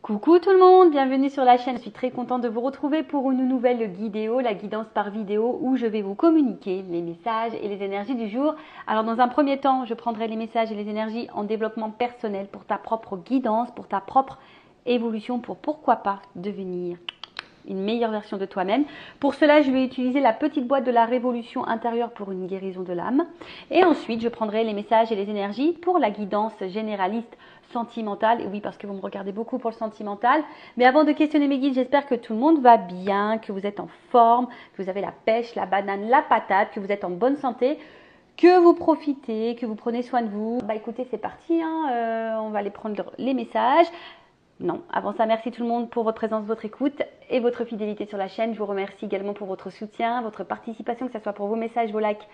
Coucou tout le monde, bienvenue sur la chaîne. Je suis très contente de vous retrouver pour une nouvelle vidéo, la guidance par vidéo, où je vais vous communiquer les messages et les énergies du jour. Alors dans un premier temps, je prendrai les messages et les énergies en développement personnel pour ta propre guidance, pour ta propre évolution, pour pourquoi pas devenir une meilleure version de toi-même. Pour cela, je vais utiliser la petite boîte de la révolution intérieure pour une guérison de l'âme. Et ensuite, je prendrai les messages et les énergies pour la guidance généraliste sentimentale. Et oui, parce que vous me regardez beaucoup pour le sentimental. Mais avant de questionner mes guides, j'espère que tout le monde va bien, que vous êtes en forme, que vous avez la pêche, la banane, la patate, que vous êtes en bonne santé, que vous profitez, que vous prenez soin de vous. Bah écoutez, c'est parti, on va aller prendre les messages. Non, avant ça, merci tout le monde pour votre présence, votre écoute et votre fidélité sur la chaîne. Je vous remercie également pour votre soutien, votre participation, que ce soit pour vos messages, vos likes,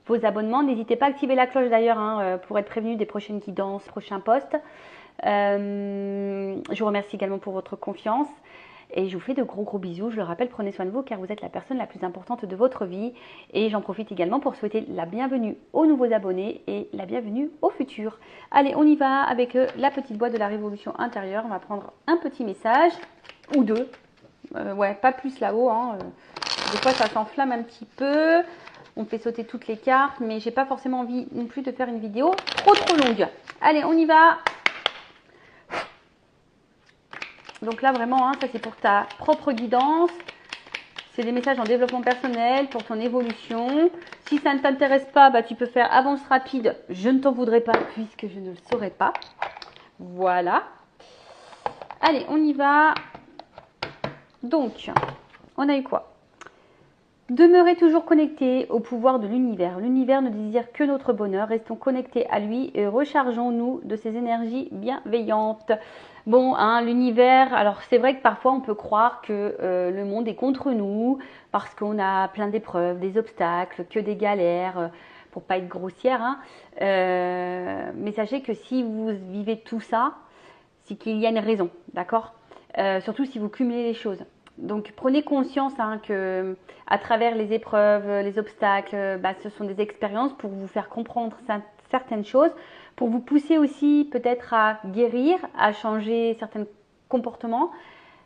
vos abonnements. N'hésitez pas à activer la cloche d'ailleurs pour être prévenu des prochaines guidances, prochains posts. Je vous remercie également pour votre confiance. Et je vous fais de gros bisous. Je le rappelle, prenez soin de vous car vous êtes la personne la plus importante de votre vie. Et j'en profite également pour souhaiter la bienvenue aux nouveaux abonnés et la bienvenue aux futurs. Allez, on y va avec la petite boîte de la révolution intérieure. On va prendre un petit message ou deux. Ouais, pas plus là-haut. Des fois, ça s'enflamme un petit peu. On fait sauter toutes les cartes, mais j'ai pas forcément envie non plus de faire une vidéo trop longue. Allez, on y va. Donc là, vraiment, ça c'est pour ta propre guidance. C'est des messages en développement personnel pour ton évolution. Si ça ne t'intéresse pas, bah, tu peux faire avance rapide. Je ne t'en voudrais pas puisque je ne le saurais pas. Voilà. Allez, on y va. Donc, on a eu quoi? Demeurez toujours connectés au pouvoir de l'univers. L'univers ne désire que notre bonheur. Restons connectés à lui et rechargeons-nous de ses énergies bienveillantes. Bon, l'univers, alors c'est vrai que parfois on peut croire que le monde est contre nous parce qu'on a plein d'épreuves, des obstacles, que des galères, pour pas être grossière. Mais sachez que si vous vivez tout ça, c'est qu'il y a une raison, d'accord? Surtout si vous cumulez les choses. Donc prenez conscience que à travers les épreuves, les obstacles, ce sont des expériences pour vous faire comprendre certaines choses, pour vous pousser aussi peut-être à guérir, à changer certains comportements.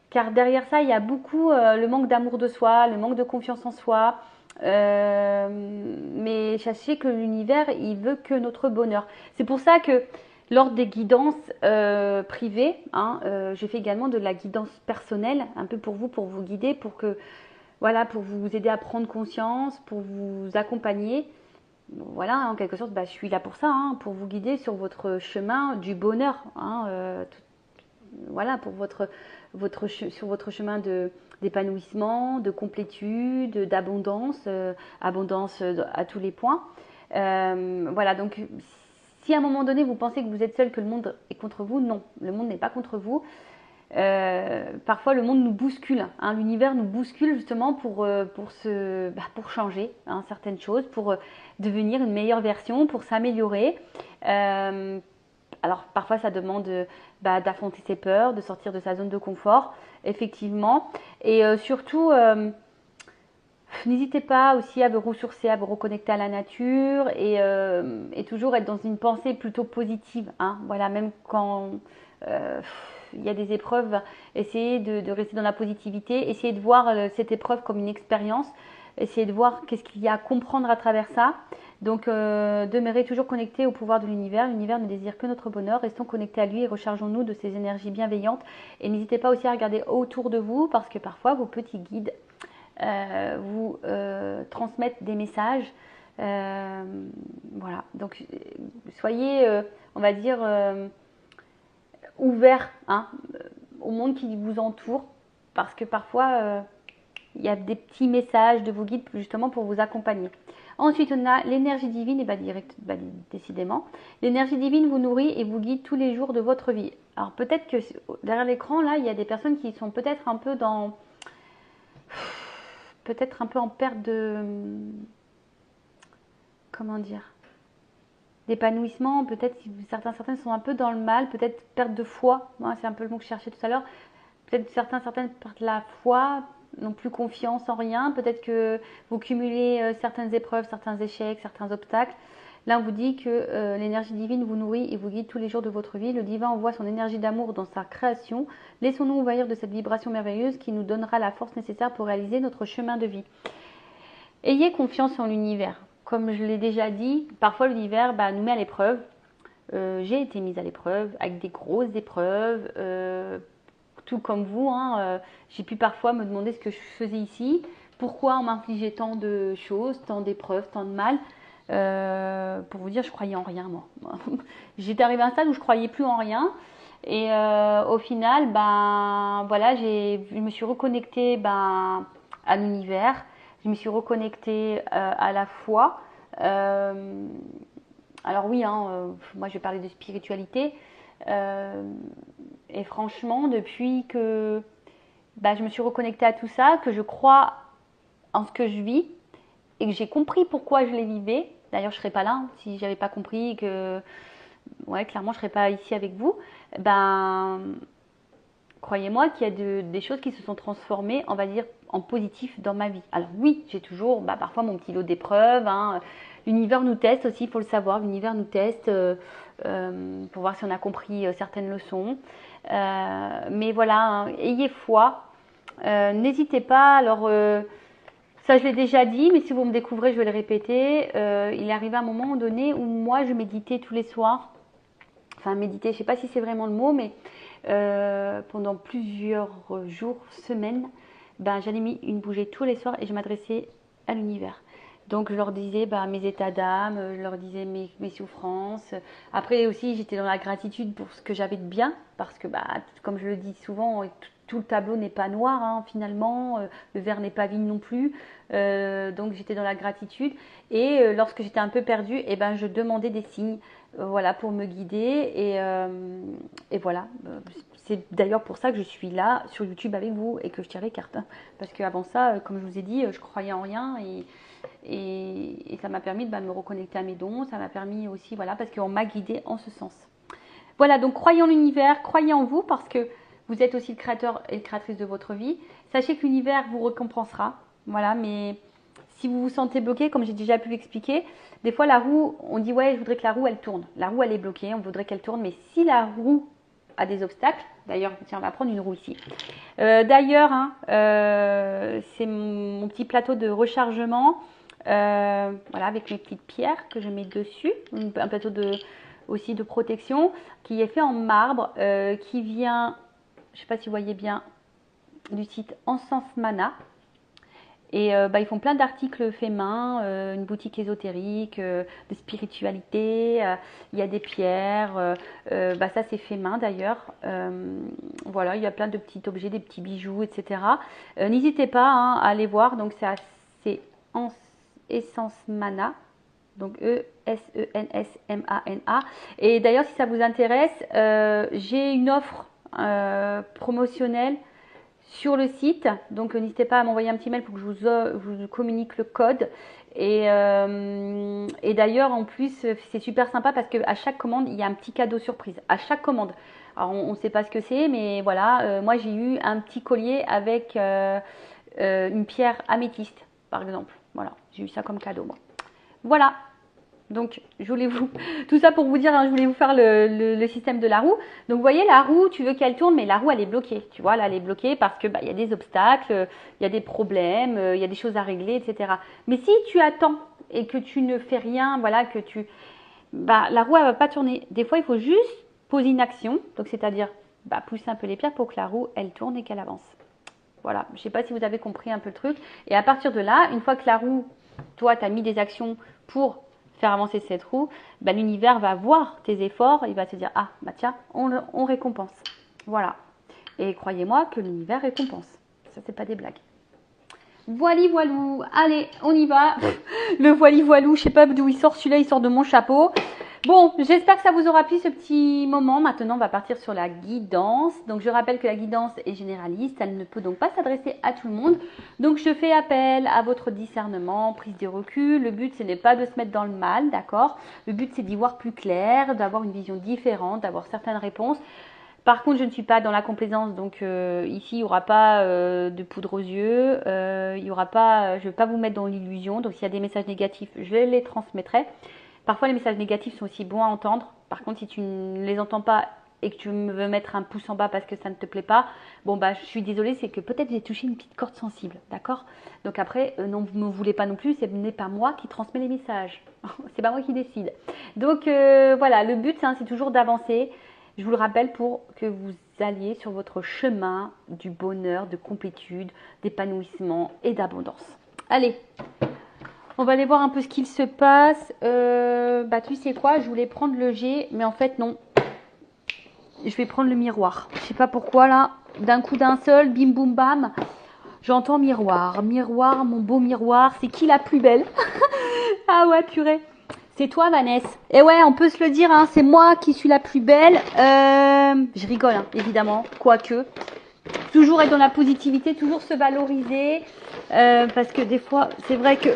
Car derrière ça, il y a beaucoup le manque d'amour de soi, le manque de confiance en soi. Mais sachez que l'univers, il veut que notre bonheur. C'est pour ça que lors des guidances privées, je fais également de la guidance personnelle, un peu pour vous guider, pour vous aider à prendre conscience, pour vous accompagner. Voilà, en quelque sorte, je suis là pour ça, pour vous guider sur votre chemin du bonheur, sur votre chemin d'épanouissement, de complétude, d'abondance, abondance à tous les points. Voilà, donc si à un moment donné vous pensez que vous êtes seul, que le monde est contre vous, non, le monde n'est pas contre vous. Parfois le monde nous bouscule, l'univers nous bouscule justement pour changer certaines choses, pour devenir une meilleure version, pour s'améliorer. Alors parfois ça demande d'affronter ses peurs, de sortir de sa zone de confort, effectivement. Et surtout, n'hésitez pas aussi à vous ressourcer, à vous reconnecter à la nature et toujours être dans une pensée plutôt positive. Voilà, même quand il y a des épreuves, essayez de rester dans la positivité, essayez de voir cette épreuve comme une expérience, essayez de voir qu'est-ce qu'il y a à comprendre à travers ça. Donc, demeurez toujours connectés au pouvoir de l'univers. L'univers ne désire que notre bonheur. Restons connectés à lui et rechargeons-nous de ses énergies bienveillantes. Et n'hésitez pas aussi à regarder autour de vous parce que parfois, vos petits guides vous transmettent des messages. Voilà. Donc, soyez, on va dire, ouverts au monde qui vous entoure parce que parfois, il y a des petits messages de vos guides justement pour vous accompagner. Ensuite, on a l'énergie divine, et décidément. L'énergie divine vous nourrit et vous guide tous les jours de votre vie. Alors peut-être que derrière l'écran, là, il y a des personnes qui sont peut-être un peu en perte de... Comment dire? D'épanouissement. Peut-être certaines sont un peu dans le mal. Peut-être perte de foi. C'est un peu le mot que je cherchais tout à l'heure. Peut-être certaines perdent la foi, n'ont plus confiance en rien. Peut-être que vous cumulez certaines épreuves, certains échecs, certains obstacles. Là, on vous dit que l'énergie divine vous nourrit et vous guide tous les jours de votre vie. Le divin envoie son énergie d'amour dans sa création. Laissons-nous envahir de cette vibration merveilleuse qui nous donnera la force nécessaire pour réaliser notre chemin de vie. Ayez confiance en l'univers. Comme je l'ai déjà dit, parfois l'univers nous met à l'épreuve. J'ai été mise à l'épreuve avec des grosses épreuves, tout comme vous. J'ai pu parfois me demander ce que je faisais ici, pourquoi on m'infligeait tant de choses, tant d'épreuves, tant de mal. Pour vous dire, je croyais en rien, moi. J'étais arrivée à un stade où je croyais plus en rien. Et au final, voilà, je me suis reconnectée à l'univers. Je me suis reconnectée à la foi. Alors oui, moi je vais parler de spiritualité. Et franchement, depuis que je me suis reconnectée à tout ça, que je crois en ce que je vis et que j'ai compris pourquoi je les vivais. D'ailleurs, je ne serais pas là si j'avais pas compris que, clairement, je ne serais pas ici avec vous. Croyez-moi qu'il y a des choses qui se sont transformées, on va dire, en positif dans ma vie. Alors oui, j'ai toujours parfois mon petit lot d'épreuves. L'univers nous teste aussi, il faut le savoir. L'univers nous teste pour voir si on a compris certaines leçons. Mais voilà, ayez foi. N'hésitez pas. Alors, ça je l'ai déjà dit, mais si vous me découvrez, je vais le répéter. Il est arrivé un moment donné où moi, je méditais tous les soirs. Enfin, méditer, je ne sais pas si c'est vraiment le mot, mais pendant plusieurs jours, semaines, j'allais mis une bougie tous les soirs et je m'adressais à l'univers. Donc je leur disais mes états d'âme, je leur disais mes souffrances. Après aussi, j'étais dans la gratitude pour ce que j'avais de bien, parce que comme je le dis souvent, tout le tableau n'est pas noir finalement, le verre n'est pas vide non plus. Donc j'étais dans la gratitude et lorsque j'étais un peu perdue, je demandais des signes. Voilà, pour me guider et voilà, c'est d'ailleurs pour ça que je suis là sur YouTube avec vous et que je tire les cartes, parce qu'avant ça, comme je vous ai dit, je croyais en rien et ça m'a permis de me reconnecter à mes dons, ça m'a permis aussi, voilà, parce qu'on m'a guidée en ce sens. Voilà, donc croyez en l'univers, croyez en vous, parce que vous êtes aussi le créateur et la créatrice de votre vie. Sachez que l'univers vous récompensera, voilà, mais si vous vous sentez bloqué, comme j'ai déjà pu l'expliquer, des fois la roue, on dit ouais, je voudrais que la roue elle tourne. La roue elle est bloquée, on voudrait qu'elle tourne, mais si la roue a des obstacles, d'ailleurs, tiens, on va prendre une roue ici. D'ailleurs, c'est mon petit plateau de rechargement, voilà, avec mes petites pierres que je mets dessus, un plateau aussi de protection qui est fait en marbre, qui vient, je ne sais pas si vous voyez bien, du site Encens Mana. Et ils font plein d'articles faits main, une boutique ésotérique, de spiritualité, il y a des pierres, ça c'est fait main d'ailleurs. Voilà, il y a plein de petits objets, des petits bijoux, etc. N'hésitez pas à aller voir, donc c'est Essence Mana, donc E-S-E-N-S-M-A-N-A. Et d'ailleurs, si ça vous intéresse, j'ai une offre promotionnelle sur le site, donc n'hésitez pas à m'envoyer un petit mail pour que je vous communique le code. Et d'ailleurs, en plus, c'est super sympa parce qu'à chaque commande, il y a un petit cadeau surprise. À chaque commande. Alors, on ne sait pas ce que c'est, mais voilà, moi j'ai eu un petit collier avec une pierre améthyste, par exemple. Voilà, j'ai eu ça comme cadeau, moi. Voilà. Donc, tout ça pour vous dire, je voulais vous faire le système de la roue. Donc, vous voyez, la roue, tu veux qu'elle tourne, mais la roue, elle est bloquée. Tu vois, là, elle est bloquée parce que y a des obstacles, il y a des problèmes, il y a des choses à régler, etc. Mais si tu attends et que tu ne fais rien, voilà, la roue, elle va pas tourner. Des fois, il faut juste poser une action. Donc, c'est-à-dire, pousser un peu les pierres pour que la roue, elle tourne et qu'elle avance. Voilà, je ne sais pas si vous avez compris un peu le truc. Et à partir de là, une fois que la roue, toi, tu as mis des actions pour faire avancer cette roue, l'univers va voir tes efforts, il va se dire ah tiens, on récompense. Voilà. Et croyez-moi que l'univers récompense. Ça, c'est pas des blagues. Voili voilou. Allez, on y va. Le voili voilou, je sais pas d'où il sort, celui-là il sort de mon chapeau. Bon, j'espère que ça vous aura plu ce petit moment. Maintenant, on va partir sur la guidance. Donc, je rappelle que la guidance est généraliste. Elle ne peut donc pas s'adresser à tout le monde. Donc, je fais appel à votre discernement, prise de recul. Le but, ce n'est pas de se mettre dans le mal, d'accord? Le but, c'est d'y voir plus clair, d'avoir une vision différente, d'avoir certaines réponses. Par contre, je ne suis pas dans la complaisance, donc ici, il n'y aura pas de poudre aux yeux. Il y aura pas, je ne vais pas vous mettre dans l'illusion. Donc, s'il y a des messages négatifs, je les transmettrai. Parfois, les messages négatifs sont aussi bons à entendre. Par contre, si tu ne les entends pas et que tu veux mettre un pouce en bas parce que ça ne te plaît pas, bon, bah, je suis désolée, c'est que peut-être j'ai touché une petite corde sensible, d'accord? Donc après, non, vous ne me voulez pas non plus, ce n'est pas moi qui transmets les messages. C'est pas moi qui décide. Donc, voilà, le but, hein, c'est toujours d'avancer. Je vous le rappelle pour que vous alliez sur votre chemin du bonheur, de complétude, d'épanouissement et d'abondance. Allez, on va aller voir un peu ce qu'il se passe. Bah, tu sais quoi, je voulais prendre le G, mais en fait, non. Je vais prendre le miroir. Je sais pas pourquoi, là, d'un coup d'un seul, bim boum bam, j'entends miroir. Miroir, mon beau miroir, c'est qui la plus belle? Ah ouais, purée. C'est toi, Vanessa. Et ouais, on peut se le dire, hein, c'est moi qui suis la plus belle. Je rigole, hein, évidemment, quoique. Toujours être dans la positivité, toujours se valoriser. Parce que des fois, c'est vrai que...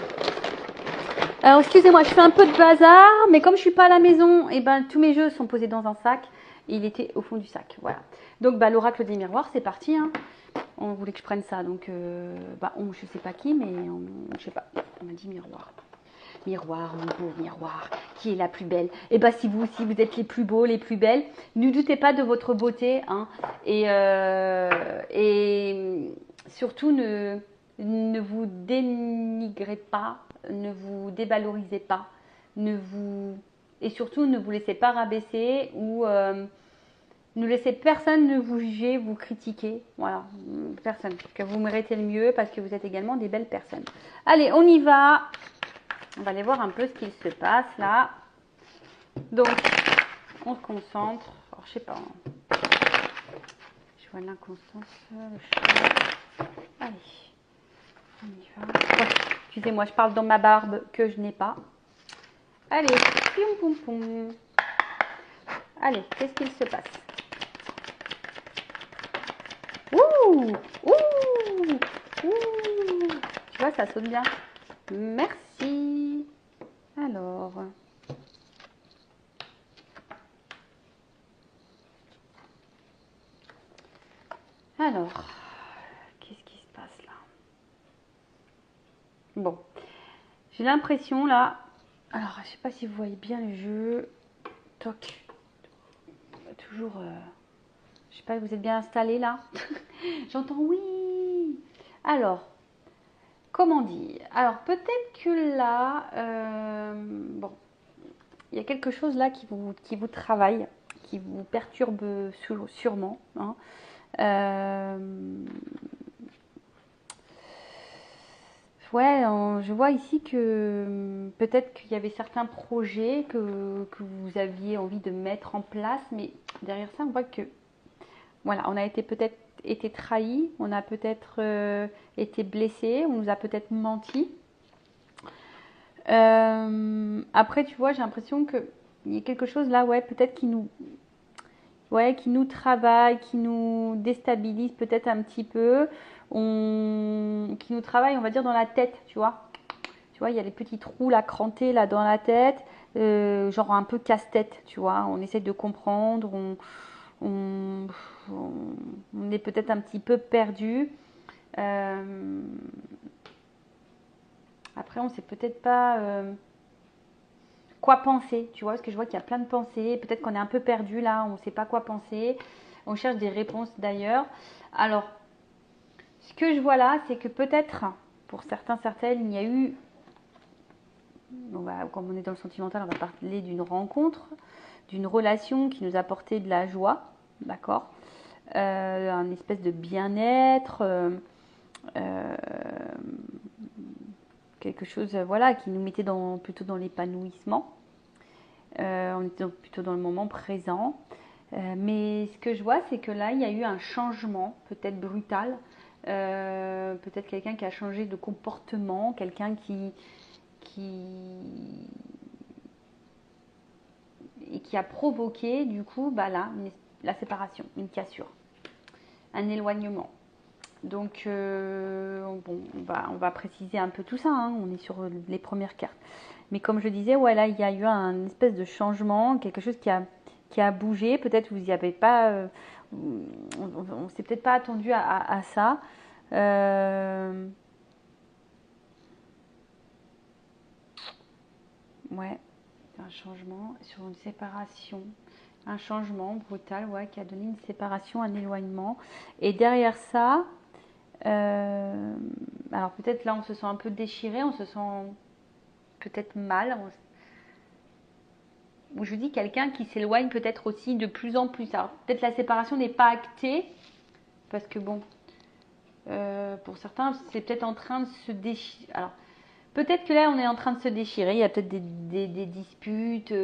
Alors, excusez-moi, je fais un peu de bazar, mais comme je suis pas à la maison, et ben tous mes jeux sont posés dans un sac. Et il était au fond du sac, voilà. Donc, bah, l'oracle des miroirs, c'est parti, hein. On voulait que je prenne ça, donc, je sais pas qui, mais je sais pas. On m'a dit miroir. Miroir, mon beau miroir, qui est la plus belle? Et bah, si vous aussi, vous êtes les plus beaux, les plus belles, ne doutez pas de votre beauté, hein. Et surtout, ne vous dénigrez pas, ne vous dévalorisez pas, et surtout, ne vous laissez pas rabaisser ou ne laissez personne ne vous juger, vous critiquer. Voilà, personne. Que vous méritez le mieux parce que vous êtes également des belles personnes. Allez, on y va. On va aller voir un peu ce qu'il se passe là. Donc, on se concentre. Alors, je sais pas. Je vois l'inconstance. Allez, on y va. Ouais, excusez-moi, je parle dans ma barbe que je n'ai pas. Allez, poum poum poum. Allez, qu'est-ce qu'il se passe? Ouh, ouh, ouh. Tu vois, ça saute bien. Merci. Alors. Qu'est-ce qui se passe là? Bon, j'ai l'impression là. Alors, je sais pas si vous voyez bien le jeu. Toc. Toujours. Je sais pas, vous êtes bien installé là? J'entends oui. Alors, comment dire? Alors, peut-être que là, bon, il y a quelque chose là qui vous travaille, qui vous perturbe sûrement, hein. Ouais, je vois ici que peut-être qu'il y avait certains projets que vous aviez envie de mettre en place, mais derrière ça, on voit que voilà, on a peut-être été trahi, on a peut-être été blessé, on nous a peut-être menti. Après, tu vois, j'ai l'impression qu'il y a quelque chose là, ouais, peut-être qui nous travaille, qui nous déstabilise peut-être un petit peu, qui nous travaille, on va dire, dans la tête, tu vois. Tu vois, il y a les petits trous là, crantés là dans la tête, genre un peu casse-tête, tu vois. On essaie de comprendre, on est peut-être un petit peu perdu. Après, on sait peut-être pas quoi penser, tu vois, parce que je vois qu'il y a plein de pensées. Peut-être qu'on est un peu perdu là, on ne sait pas quoi penser. On cherche des réponses d'ailleurs. Alors, ce que je vois là, c'est que peut-être, pour certains, certaines, il y a eu, comme on est dans le sentimental, on va parler d'une rencontre, d'une relation qui nous a apporté de la joie, d'accord, un espèce de bien-être, quelque chose, voilà, qui nous mettait plutôt dans l'épanouissement. On était plutôt dans le moment présent. Mais ce que je vois, c'est que là, il y a eu un changement, peut-être brutal. Peut-être quelqu'un qui a changé de comportement, quelqu'un qui a provoqué, du coup, bah là, la séparation, une cassure, un éloignement. Donc, bon, on va préciser un peu tout ça, hein. On est sur les premières cartes. Mais comme je disais, ouais, là, il y a eu un espèce de changement, quelque chose qui a bougé. Peut-être vous n'y avez pas, on s'est peut-être pas attendu à ça. Ouais. un changement sur une séparation. Un changement brutal, ouais, qui a donné une séparation, un éloignement. Et derrière ça, alors peut-être là, on se sent un peu déchiré, on se sent peut-être mal. Je vous dis quelqu'un qui s'éloigne peut-être aussi de plus en plus. Alors peut-être la séparation n'est pas actée, parce que bon, pour certains, c'est peut-être en train de se déchirer. Alors, peut-être que là, on est en train de se déchirer. Il y a peut-être des disputes,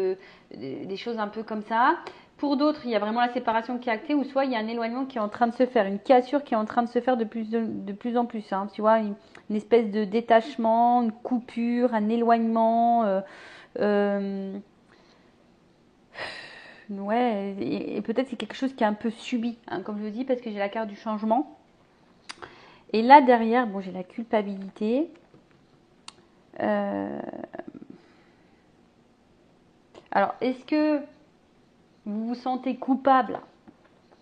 des choses un peu comme ça. Pour d'autres, il y a vraiment la séparation qui est actée, ou soit il y a un éloignement qui est en train de se faire, une cassure qui est en train de se faire de plus en plus. Hein. Tu vois, une espèce de détachement, une coupure, un éloignement. Ouais, et peut-être c'est quelque chose qui est un peu subi, hein, comme je le dis, parce que j'ai la carte du changement. Et là, derrière, bon, j'ai la culpabilité. Alors, est-ce que vous vous sentez coupable,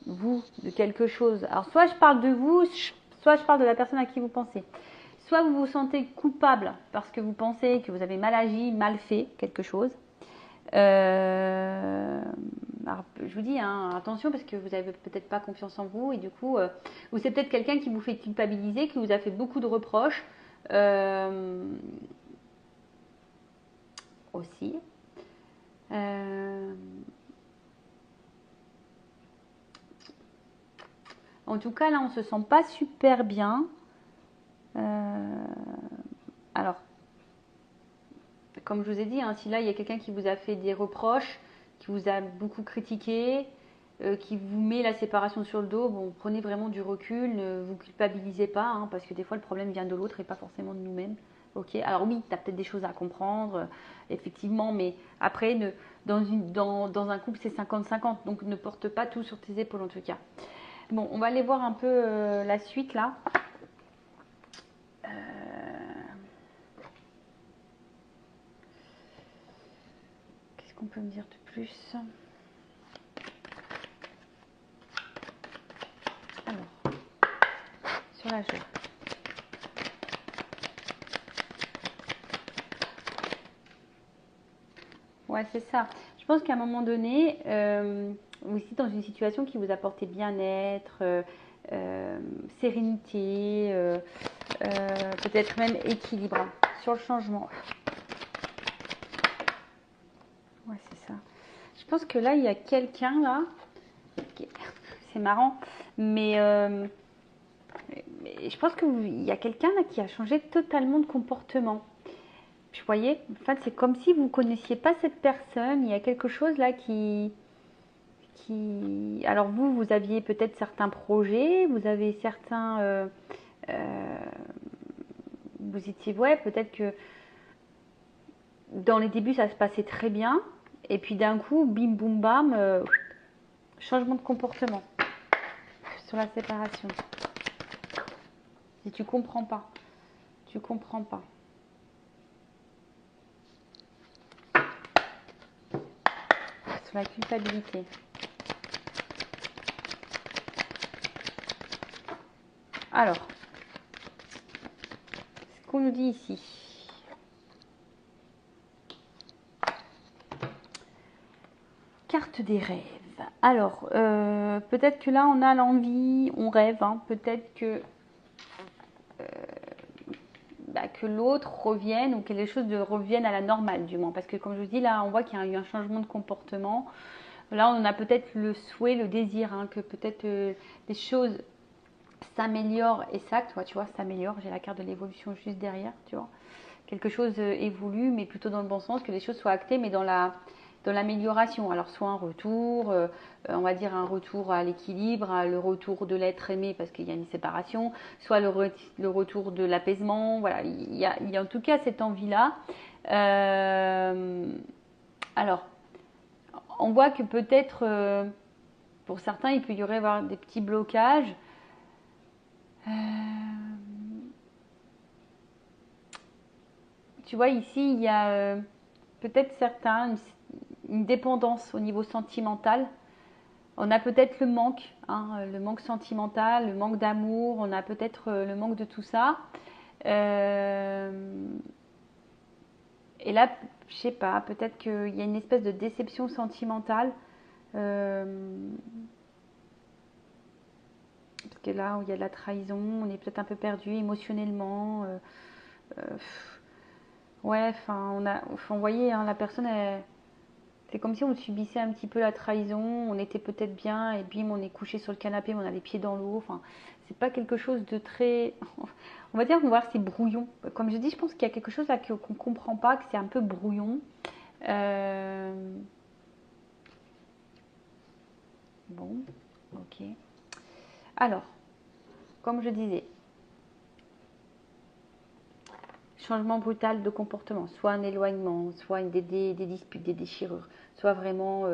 vous, de quelque chose? Alors, soit je parle de vous, soit je parle de la personne à qui vous pensez. Soit vous vous sentez coupable parce que vous pensez que vous avez mal agi, mal fait quelque chose. Alors, je vous dis, hein, attention parce que vous n'avez peut-être pas confiance en vous et du coup, ou c'est peut-être quelqu'un qui vous fait culpabiliser, qui vous a fait beaucoup de reproches aussi. En tout cas, là, on se sent pas super bien. Alors, comme je vous ai dit, hein, si là, il y a quelqu'un qui vous a fait des reproches, qui vous a beaucoup critiqué, qui vous met la séparation sur le dos, bon, prenez vraiment du recul, ne vous culpabilisez pas, hein, parce que des fois, le problème vient de l'autre et pas forcément de nous-mêmes. Ok, alors oui, tu as peut-être des choses à comprendre, effectivement, mais après, dans un couple, c'est 50-50, donc ne porte pas tout sur tes épaules en tout cas. Bon, on va aller voir un peu la suite là. Qu'est-ce qu'on peut me dire de plus? Alors, sur la joie. Ouais, c'est ça. Je pense qu'à un moment donné, vous êtes dans une situation qui vous apportait bien-être, sérénité, peut-être même équilibre sur le changement. Ouais, c'est ça. Je pense que là, il y a quelqu'un là, c'est marrant, mais je pense qu'il y a quelqu'un là qui a changé totalement de comportement. Vous voyez, en fait, c'est comme si vous ne connaissiez pas cette personne. Il y a quelque chose là Alors vous aviez peut-être certains projets, vous avez certains... vous étiez... Ouais, peut-être que dans les débuts, ça se passait très bien. Et puis d'un coup, bim, boum, bam, changement de comportement sur la séparation. Et tu comprends pas. Tu comprends pas. Sur la culpabilité. Alors, ce qu'on nous dit ici. Carte des rêves. Alors, peut-être que là, on a l'envie, on rêve. Hein, peut-être que l'autre revienne ou que les choses reviennent à la normale du moins. Parce que comme je vous dis, là, on voit qu'il y a eu un changement de comportement. Là, on a peut-être le souhait, le désir, hein, que peut-être les choses s'améliorent et s'actent. Ouais, tu vois, s'améliore. J'ai la carte de l'évolution juste derrière, tu vois. Quelque chose évolue, mais plutôt dans le bon sens, que les choses soient actées, mais dans l'amélioration. Alors, soit un retour, on va dire un retour à l'équilibre, le retour de l'être aimé parce qu'il y a une séparation, soit le retour de l'apaisement. Voilà, il y a en tout cas cette envie-là. Alors, on voit que peut-être, pour certains, il peut y avoir des petits blocages. Tu vois, ici, il y a peut-être certains, une dépendance au niveau sentimental. On a peut-être le manque sentimental, le manque d'amour, on a peut-être le manque de tout ça. Et là, je sais pas, peut-être qu'il y a une espèce de déception sentimentale. Parce que là où il y a de la trahison, on est peut-être un peu perdu émotionnellement. Ouais, enfin, vous voyez, hein, la personne, c'est comme si on subissait un petit peu la trahison. On était peut-être bien et bim, on est couché sur le canapé, mais on a les pieds dans l'eau. Enfin, c'est pas quelque chose de très. On va dire qu'on va voir, c'est brouillon. Comme je dis, je pense qu'il y a quelque chose là qu'on ne comprend pas, que c'est un peu brouillon. Bon, ok. Alors, comme je disais, changement brutal de comportement, soit un éloignement, soit des disputes, des déchirures, soit vraiment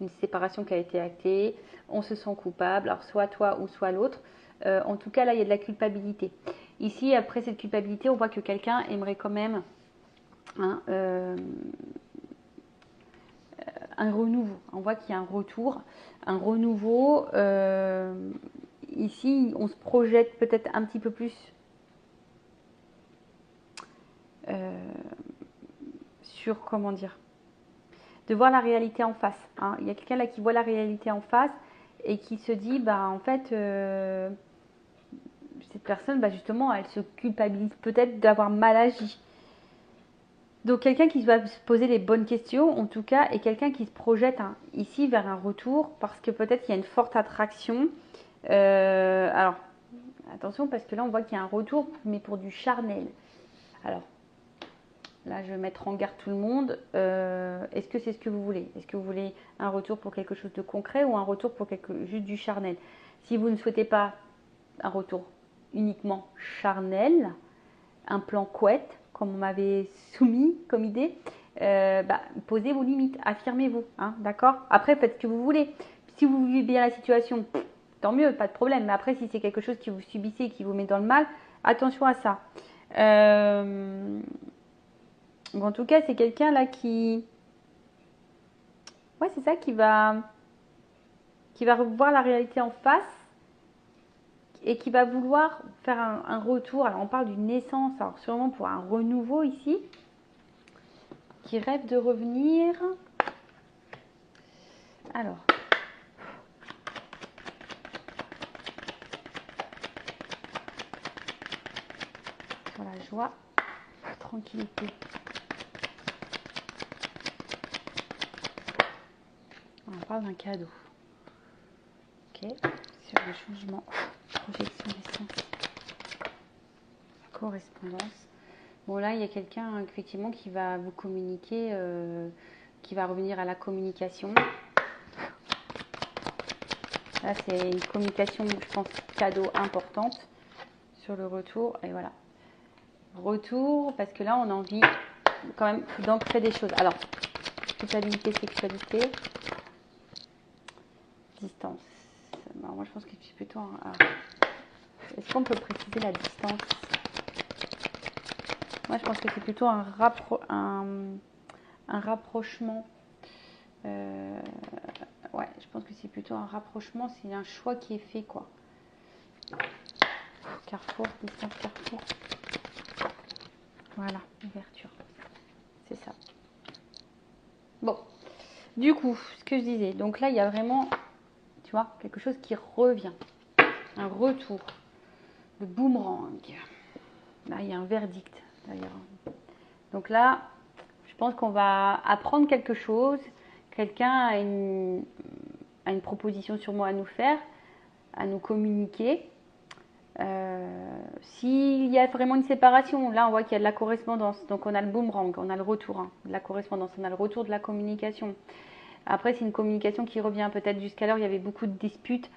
une séparation qui a été actée, on se sent coupable, alors soit toi ou soit l'autre. En tout cas, là, il y a de la culpabilité. Ici, après cette culpabilité, on voit que quelqu'un aimerait quand même hein, un renouveau. On voit qu'il y a un retour, un renouveau. Ici, on se projette peut-être un petit peu plus sur, comment dire, de voir la réalité en face. Hein. Il y a quelqu'un là qui voit la réalité en face et qui se dit, bah en fait, cette personne, bah, justement, elle se culpabilise peut-être d'avoir mal agi. Donc quelqu'un qui va se poser les bonnes questions, en tout cas, et quelqu'un qui se projette hein, ici vers un retour, parce que peut-être il y a une forte attraction. Alors, attention, parce que là, on voit qu'il y a un retour, mais pour du charnel. Alors, là, je vais mettre en garde tout le monde. Est-ce que c'est ce que vous voulez? Est-ce que vous voulez un retour pour quelque chose de concret ou un retour pour juste du charnel? Si vous ne souhaitez pas un retour uniquement charnel, un plan couette, comme on m'avait soumis comme idée, bah, posez vos limites, affirmez-vous, hein, d'accord? Après, faites ce que vous voulez. Si vous vivez bien la situation, tant mieux, pas de problème. Mais après, si c'est quelque chose que vous subissez et qui vous met dans le mal, attention à ça. Bon, en tout cas, c'est quelqu'un là qui... Ouais, c'est ça, qui va revoir la réalité en face et qui va vouloir faire un retour. Alors, on parle d'une naissance, alors sûrement pour un renouveau ici, qui rêve de revenir. Alors, sur la joie, la tranquillité. On parle d'un cadeau. Ok, sur le changement, projection des sens, correspondance. Bon là, il y a quelqu'un effectivement qui va vous communiquer, qui va revenir à la communication. Là, c'est une communication, je pense, cadeau importante sur le retour. Et voilà. Retour, parce que là, on a envie quand même d'ancrer des choses. Alors, culpabilité, sexualité, distance. Alors, moi, je pense que c'est plutôt un... Est-ce qu'on peut préciser la distance? Moi, je pense que c'est plutôt un rapprochement. Ouais, je pense que c'est plutôt un rapprochement. C'est un choix qui est fait, quoi. Carrefour, distance, carrefour. Voilà, ouverture. C'est ça. Bon, du coup, ce que je disais. Donc là, il y a vraiment, tu vois, quelque chose qui revient. Un retour. Le boomerang. Là, il y a un verdict, d'ailleurs. Donc là, je pense qu'on va apprendre quelque chose. Quelqu'un a une proposition sur moi à nous faire, à nous communiquer. S'il y a vraiment une séparation, là on voit qu'il y a de la correspondance, donc on a le boomerang, on a le retour hein, de la correspondance, on a le retour de la communication. Après c'est une communication qui revient peut-être jusqu'alors il y avait beaucoup de disputes,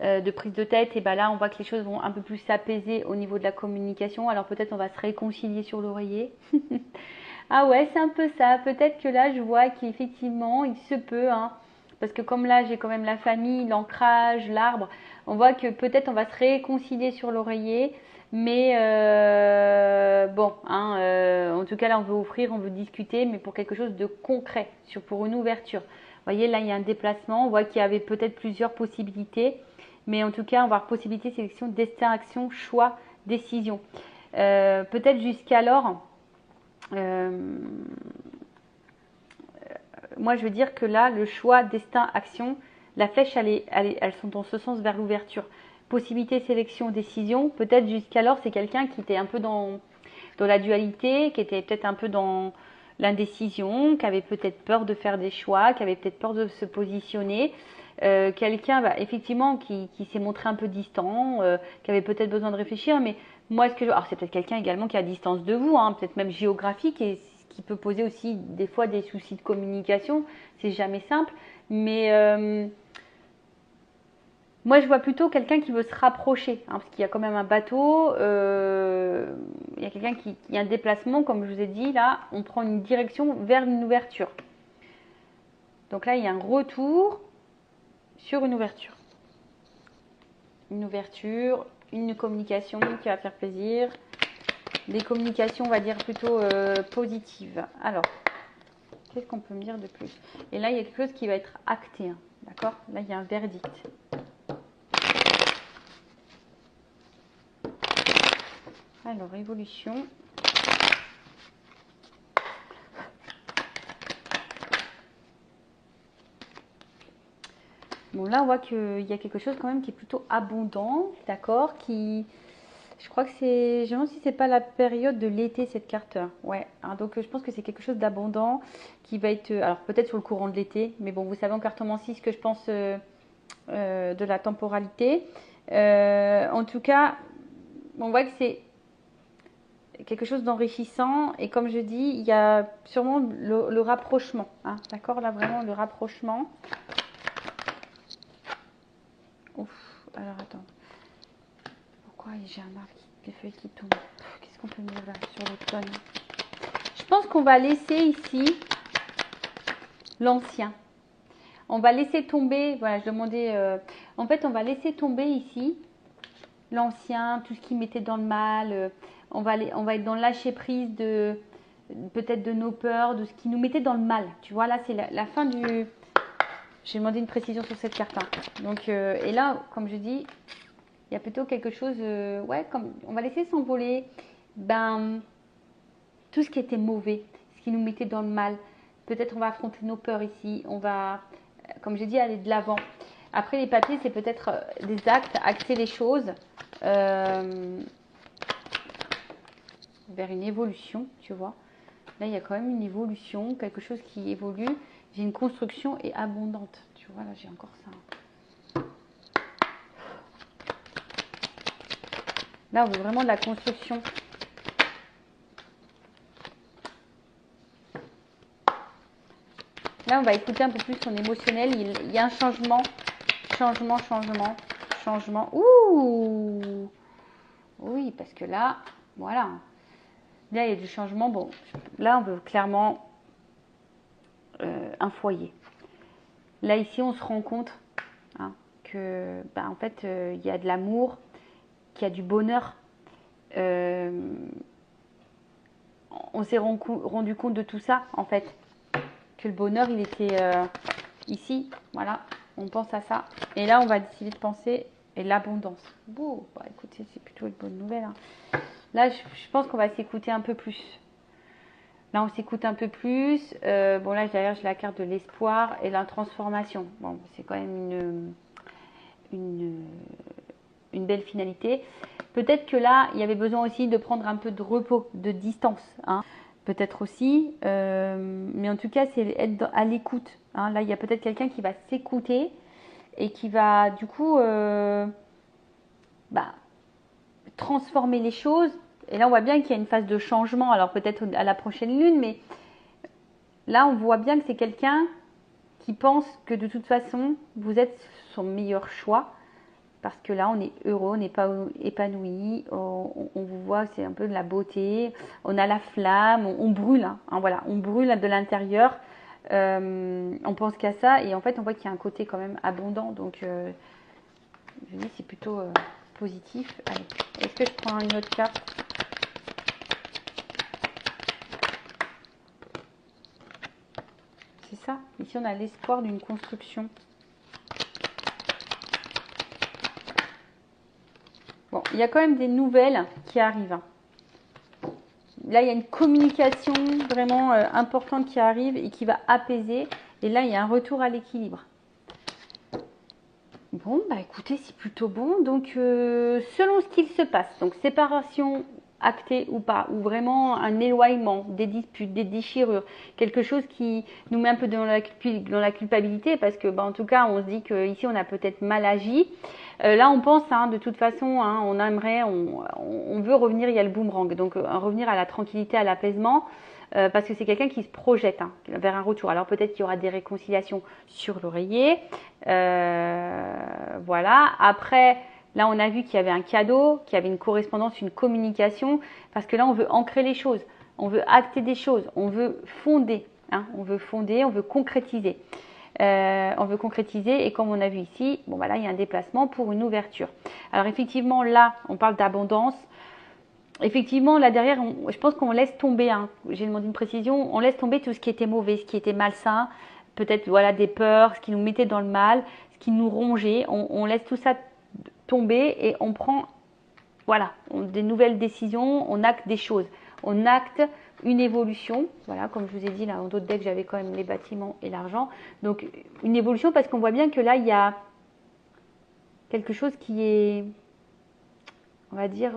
de prise de tête, et ben là on voit que les choses vont un peu plus s'apaiser au niveau de la communication, alors peut-être on va se réconcilier sur l'oreiller. Ah ouais, c'est un peu ça, peut-être que là je vois qu'effectivement il se peut, hein, parce que comme là j'ai quand même la famille, l'ancrage, l'arbre, on voit que peut-être on va se réconcilier sur l'oreiller, mais bon, hein, en tout cas là on veut offrir, on veut discuter, mais pour quelque chose de concret, pour une ouverture. Vous voyez là il y a un déplacement, on voit qu'il y avait peut-être plusieurs possibilités, mais en tout cas on va avoir possibilité, sélection, destin, action, choix, décision. Peut-être jusqu'alors, moi, je veux dire que là, le choix, destin, action, la flèche, elles sont dans ce sens vers l'ouverture. Possibilité, sélection, décision. Peut-être jusqu'alors, c'est quelqu'un qui était un peu dans la dualité, qui était peut-être un peu dans l'indécision, qui avait peut-être peur de faire des choix, qui avait peut-être peur de se positionner. Quelqu'un, effectivement, qui s'est montré un peu distant, qui avait peut-être besoin de réfléchir. Mais moi, alors c'est peut-être quelqu'un également qui est à distance de vous, hein, peut-être même géographique, et ce qui peut poser aussi des fois des soucis de communication. C'est jamais simple. Mais moi, je vois plutôt quelqu'un qui veut se rapprocher, hein, parce qu'il y a quand même un bateau, il y a quelqu'un il y a un déplacement, comme je vous ai dit, là, on prend une direction vers une ouverture. Donc là, il y a un retour sur une ouverture. Une ouverture, une communication qui va faire plaisir. Des communications, on va dire, plutôt positives. Alors, qu'est-ce qu'on peut me dire de plus? Et là, il y a quelque chose qui va être acté, hein, d'accord? Là, il y a un verdict. Alors, évolution. Bon, là, on voit qu'il y a quelque chose quand même qui est plutôt abondant, d'accord? Je crois que c'est... Je me demande si c'est pas la période de l'été, cette carte. Ouais, hein, donc je pense que c'est quelque chose d'abondant qui va être... Alors, peut-être sur le courant de l'été, mais bon, vous savez en cartomancie ce que je pense de la temporalité. En tout cas, on voit que c'est quelque chose d'enrichissant. Et comme je dis, il y a sûrement le rapprochement. Hein, d'accord? Là, vraiment, le rapprochement. Ouf, alors attends. Pourquoi j'ai un arbre, des feuilles qui tombent? Qu'est-ce qu'on peut dire là sur l'automne? Je pense qu'on va laisser ici l'ancien. On va laisser tomber, voilà, je demandais, en fait, on va laisser tomber ici l'ancien, tout ce qui mettait dans le mal. On va être dans le lâcher prise de peut-être de nos peurs, de ce qui nous mettait dans le mal. Tu vois, là, c'est la fin du. J'ai demandé une précision sur cette carte. Hein. Donc, et là, comme je dis, il y a plutôt quelque chose, ouais, comme on va laisser s'envoler, tout ce qui était mauvais, ce qui nous mettait dans le mal. Peut-être on va affronter nos peurs ici, on va, comme j'ai dit, aller de l'avant. Après les papiers, c'est peut-être des actes, axer les choses vers une évolution, tu vois. Là, il y a quand même une évolution, quelque chose qui évolue. J'ai une construction et abondante, tu vois, là j'ai encore ça. Là, on veut vraiment de la construction. Là, on va écouter un peu plus son émotionnel. Il y a un changement. Changement. Ouh! Oui, parce que là, voilà. Là, il y a du changement. Bon, là, on veut clairement un foyer. Là, ici, on se rend compte hein, que, en fait, il y a de l'amour, qu'il y a du bonheur. On s'est rendu compte de tout ça, en fait. Que le bonheur, il était ici. Voilà, on pense à ça. Et là, on va décider de penser et l'abondance. Bon, écoutez, c'est plutôt une bonne nouvelle. Hein. Là, je pense qu'on va s'écouter un peu plus. Là, on s'écoute un peu plus. Bon, là, derrière, j'ai la carte de l'espoir et la transformation. Bon, c'est quand même une belle finalité. Peut-être que là, il y avait besoin aussi de prendre un peu de repos, de distance. Hein. Peut-être aussi. Mais en tout cas, c'est être à l'écoute. Hein. Là, il y a peut-être quelqu'un qui va s'écouter et qui va, du coup, transformer les choses. Et là, on voit bien qu'il y a une phase de changement. Alors, peut-être à la prochaine lune, mais là, on voit bien que c'est quelqu'un qui pense que de toute façon, vous êtes son meilleur choix. Parce que là, on est heureux, on n'est pas épanoui, on vous voit, c'est un peu de la beauté, on a la flamme, on brûle, hein, voilà, on brûle de l'intérieur, on pense qu'à ça, et en fait, on voit qu'il y a un côté quand même abondant, donc je dis c'est plutôt positif. Allez, est-ce que je prends une autre carte? C'est ça, ici on a l'espoir d'une construction. Bon, il y a quand même des nouvelles qui arrivent. là, il y a une communication vraiment importante qui arrive et qui va apaiser. Et là, il y a un retour à l'équilibre. Bon, bah écoutez, c'est plutôt bon. Donc, selon ce qu'il se passe, donc séparation actée ou pas, ou vraiment un éloignement, des disputes, des déchirures, quelque chose qui nous met un peu dans la culpabilité, parce que, bah, en tout cas, on se dit qu'ici, on a peut-être mal agi. Là, on pense, hein, de toute façon, hein, on aimerait, on veut revenir, il y a le boomerang, donc revenir à la tranquillité, à l'apaisement. Parce que c'est quelqu'un qui se projette hein, vers un retour. Alors peut-être qu'il y aura des réconciliations sur l'oreiller. Voilà. Après, là, on a vu qu'il y avait un cadeau, qu'il y avait une correspondance, une communication. Parce que là, on veut ancrer les choses. On veut acter des choses. On veut fonder. Hein, on veut fonder, on veut concrétiser. On veut concrétiser et comme on a vu ici, bon voilà, il y a un déplacement pour une ouverture. Alors effectivement, là, on parle d'abondance. Effectivement, là derrière, je pense qu'on laisse tomber, hein, j'ai demandé une précision, on laisse tomber tout ce qui était mauvais, ce qui était malsain, peut-être voilà des peurs, ce qui nous mettait dans le mal, ce qui nous rongeait, on laisse tout ça tomber et on prend voilà, des nouvelles décisions, on acte des choses, on acte une évolution, voilà, comme je vous ai dit, là en d'autres decks, j'avais quand même les bâtiments et l'argent, donc une évolution parce qu'on voit bien que là, il y a quelque chose qui est, on va dire,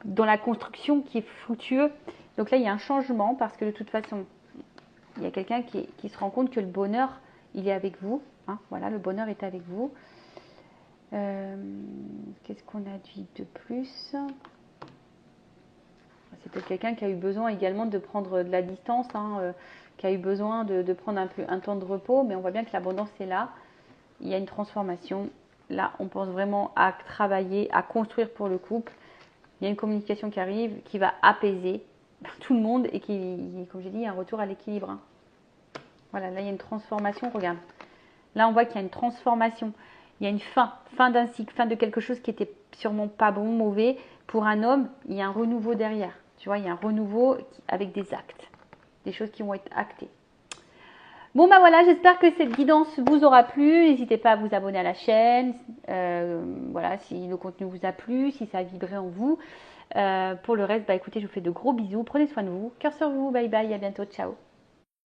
dans la construction qui est fructueux. Donc là, il y a un changement parce que de toute façon, il y a quelqu'un qui se rend compte que le bonheur, il est avec vous. Hein, voilà, le bonheur est avec vous. Qu'est-ce qu'on a dit de plus? C'est peut-être quelqu'un qui a eu besoin également de prendre de la distance, hein, qui a eu besoin de prendre un temps de repos, mais on voit bien que l'abondance est là. Il y a une transformation. Là, on pense vraiment à travailler, à construire pour le couple. Il y a une communication qui arrive, qui va apaiser tout le monde et qui, comme j'ai dit, un retour à l'équilibre. Hein. Voilà, là, il y a une transformation, regarde. Là, on voit qu'il y a une transformation. Il y a une fin d'un cycle, fin de quelque chose qui était sûrement pas bon, mauvais. Pour un homme, il y a un renouveau derrière. Tu vois, il y a un renouveau avec des actes, des choses qui vont être actées. Bon bah voilà, j'espère que cette guidance vous aura plu. N'hésitez pas à vous abonner à la chaîne. Voilà, si le contenu vous a plu, si ça a vibré en vous. Pour le reste, bah écoutez, je vous fais de gros bisous. Prenez soin de vous. Cœur sur vous. Bye bye. À bientôt. Ciao.